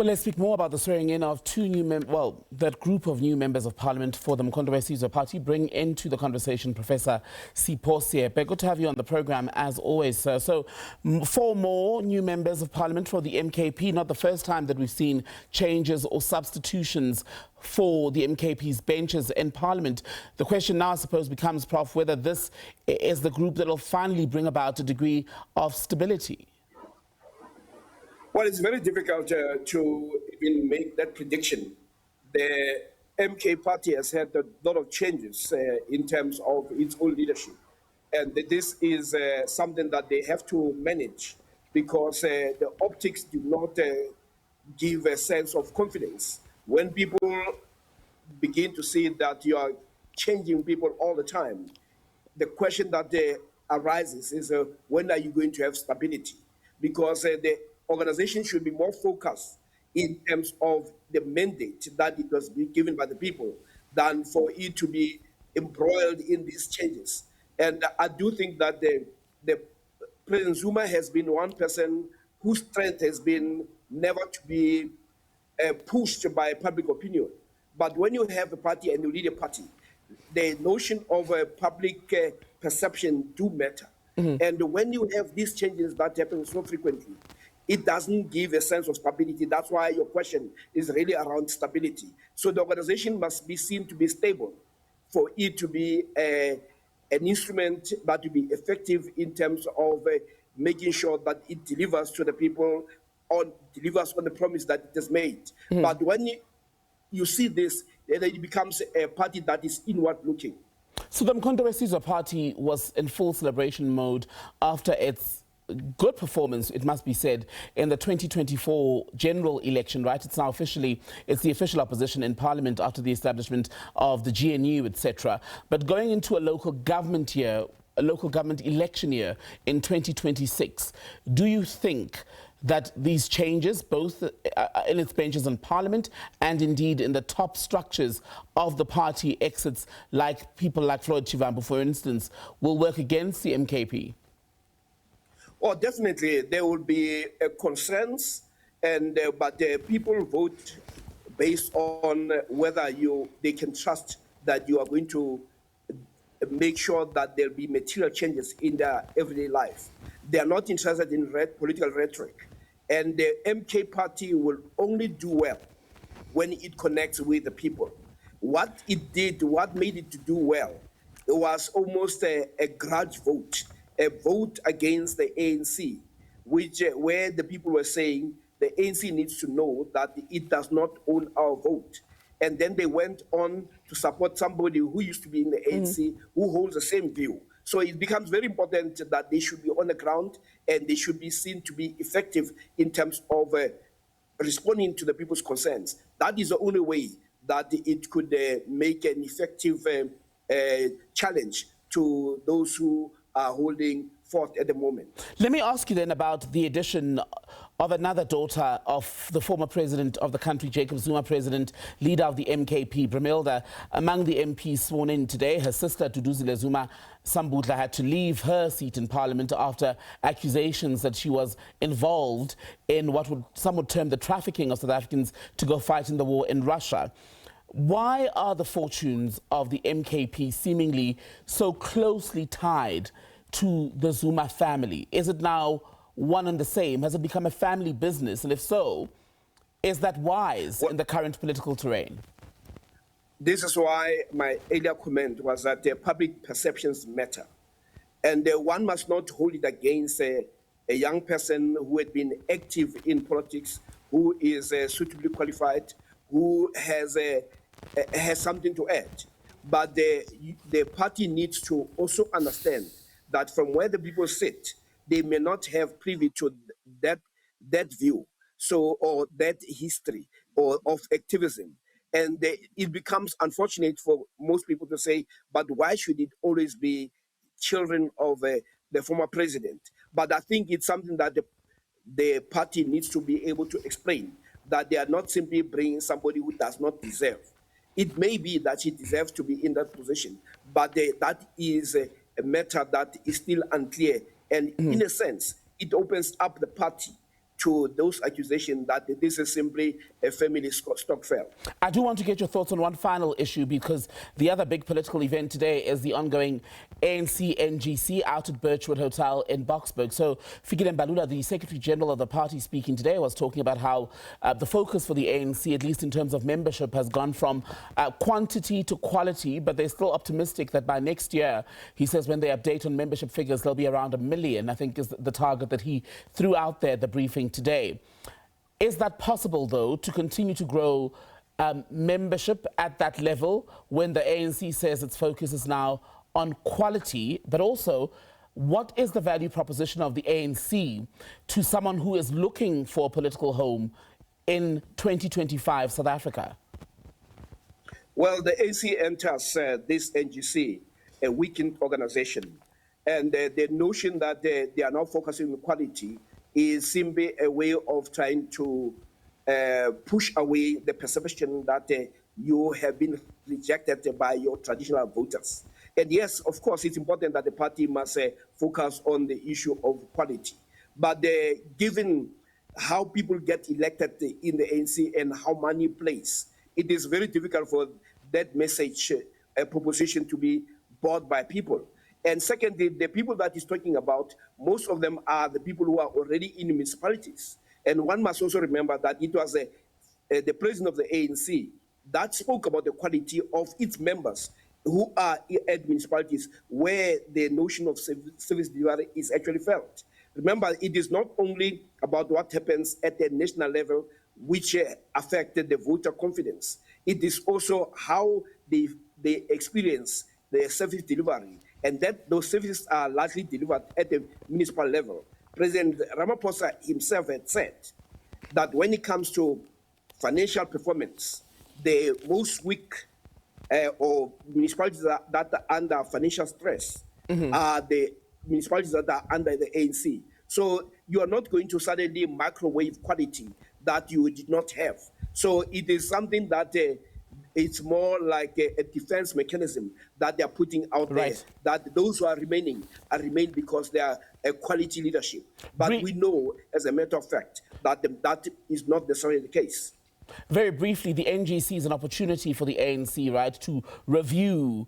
Well, let's speak more about the swearing in of two new that group of new members of parliament for the Mkhonto Sizwe Party. Bring into the conversation Professor Sipho Seepe. Good to have you on the program as always, sir. So, four more new members of parliament for the MKP. Not the first time that we've seen changes or substitutions for the MKP's benches in parliament. The question now, I suppose, becomes, Prof, whether this is the group that will finally bring about a degree of stability. Well, it's very difficult to even make that prediction. The MK party has had a lot of changes in terms of its own leadership. And this is something that they have to manage because the optics do not give a sense of confidence. When people begin to see that you are changing people all the time, the question that arises is when are you going to have stability? Because the organization should be more focused in terms of the mandate that it was given by the people than for it to be embroiled in these changes. And I do think that the President Zuma has been one person whose strength has been never to be pushed by public opinion. But when you have a party and you lead a party, the notion of public perception do matter. And when you have these changes that happen so frequently, it doesn't give a sense of stability. That's why your question is really around stability. So the organization must be seen to be stable for it to be an instrument that will be effective in terms of making sure that it delivers to the people, delivers on the promise that it has made. But when you see this, then it becomes a party that is inward looking. So the Mkhonto Sizwe Party was in full celebration mode after its good performance, it must be said, in the 2024 general election, right? It's now it's the official opposition in parliament after the establishment of the GNU, etc. But going into a local government year, a local government election year in 2026, do you think that these changes, both in its benches in parliament and indeed in the top structures of the party exits, like people like Floyd Chivambu, for instance, will work against the MKP? Oh, definitely, there will be concerns, and but people vote based on whether they can trust that you are going to make sure that there'll be material changes in their everyday life. They are not interested in political rhetoric, and the MK party will only do well when it connects with the people. What it did, what made it to do well, it was almost a grudge vote. A vote against the ANC, where the people were saying the ANC needs to know that it does not own our vote. And then they went on to support somebody who used to be in the ANC, who holds the same view. So it becomes very important that they should be on the ground and they should be seen to be effective in terms of responding to the people's concerns. That is the only way that it could make an effective challenge to those who are holding forth at the moment. Let me ask you then about the addition of another daughter of the former president of the country, Jacob Zuma, president, leader of the MKP, Bramilda. Among the MPs sworn in today, her sister, Duduzile Zuma Sambutla, had to leave her seat in parliament after accusations that she was involved in what some would term the trafficking of South Africans to go fight in the war in Russia. Why are the fortunes of the MKP seemingly so closely tied to the Zuma family? Is it now one and the same? Has it become a family business? And if so, is that wise in the current political terrain? This is why my earlier comment was that public perceptions matter. And one must not hold it against a young person who had been active in politics, who is suitably qualified, who has something to add. But the party needs to also understand that from where the people sit, they may not have privy to that view, or that history or of activism. And it becomes unfortunate for most people to say, but why should it always be children of the former president? But I think it's something that the party needs to be able to explain, that they are not simply bringing somebody who does not deserve. It may be that she deserves to be in that position, but that is a matter that is still unclear. And in a sense, it opens up the party to those accusations that this is simply a family stock fail. I do want to get your thoughts on one final issue, because the other big political event today is the ongoing ANC NGC out at Birchwood Hotel in Boksburg. So Fikile Mbalula, the Secretary General of the party, speaking today, was talking about how the focus for the ANC, at least in terms of membership, has gone from quantity to quality, but they're still optimistic that by next year, he says, when they update on membership figures, they'll be around 1 million, I think is the target that he threw out there at the briefing today. Is that possible, though, to continue to grow membership at that level when the ANC says its focus is now on quality, but also what is the value proposition of the ANC to someone who is looking for a political home in 2025 South Africa? Well, the ANC enters this NGC, a weakened organization, and the notion that they are now focusing on quality is simply a way of trying to push away the perception that you have been rejected by your traditional voters. And yes, of course, it's important that the party must focus on the issue of quality. But given how people get elected in the ANC and how money plays, it is very difficult for that message proposition to be bought by people. And secondly, the people that he's talking about, most of them are the people who are already in municipalities. And one must also remember that it was the president of the ANC that spoke about the quality of its members who are at municipalities where the notion of service delivery is actually felt. Remember, it is not only about what happens at the national level which affected the voter confidence. It is also how they experience the service delivery, and that those services are largely delivered at the municipal level. President Ramaphosa himself had said that when it comes to financial performance, the most weak or municipalities that are under financial stress are the municipalities that are under the ANC. So you are not going to suddenly microwave quality that you did not have. So it is something that it's more like a defense mechanism that they are putting out there, that those who are remaining remain because they are a quality leadership. But we know, as a matter of fact, that that is not necessarily the case. Very briefly, the NGC is an opportunity for the ANC, right, to review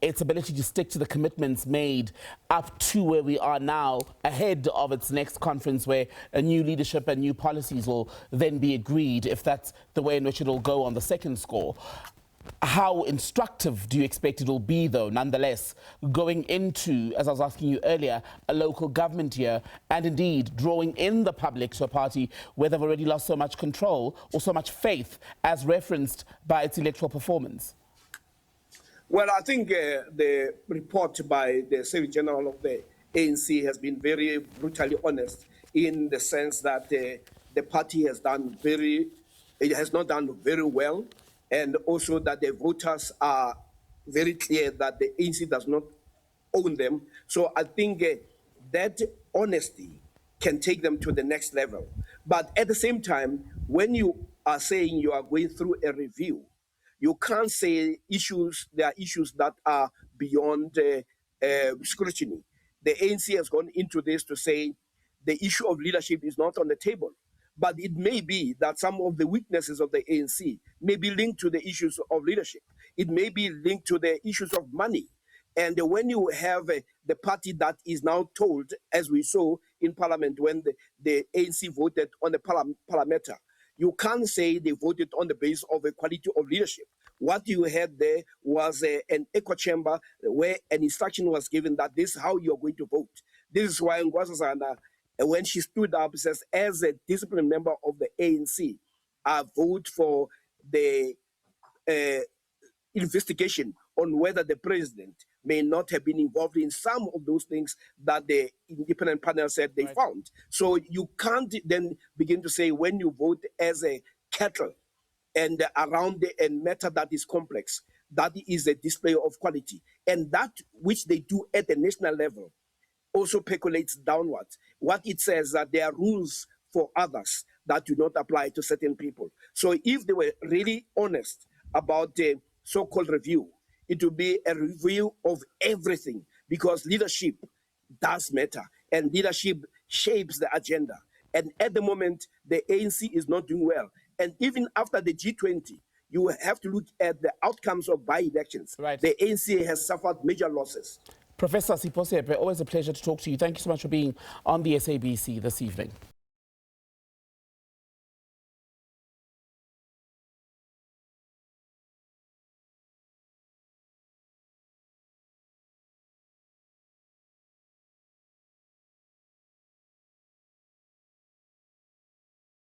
its ability to stick to the commitments made up to where we are now, ahead of its next conference, where a new leadership and new policies will then be agreed, if that's the way in which it will go on the second score. How instructive do you expect it will be, though, nonetheless, going into, as I was asking you earlier, a local government year, and indeed drawing in the public to a party where they've already lost so much control or so much faith, as referenced by its electoral performance? Well, I think the report by the Secretary General of the ANC has been very brutally honest, in the sense that the party has not done very well, and also that the voters are very clear that the ANC does not own them. So I think that honesty can take them to the next level. But at the same time, when you are saying you are going through a review, you can't say there are issues that are beyond scrutiny. The ANC has gone into this to say the issue of leadership is not on the table. But it may be that some of the weaknesses of the ANC may be linked to the issues of leadership. It may be linked to the issues of money. And when you have the party that is now told, as we saw in Parliament when the ANC voted on the parliamentary, you can't say they voted on the basis of a quality of leadership. What you had there was an echo chamber where an instruction was given that this is how you're going to vote. This is why Ngwazazana, when she stood up, says, as a disciplined member of the ANC, I vote for the investigation on whether the president may not have been involved in some of those things that the independent panel said they found. So you can't then begin to say when you vote as a cattle and around a matter that is complex, that is a display of quality. And that which they do at the national level also percolates downwards. What it says that there are rules for others that do not apply to certain people. So if they were really honest about the so-called review, it would be a review of everything, because leadership does matter, and leadership shapes the agenda. And at the moment, the ANC is not doing well. And even after the G20, you have to look at the outcomes of by-elections. Right. The ANC has suffered major losses. Professor Sipho Seepe, always a pleasure to talk to you. Thank you so much for being on the SABC this evening.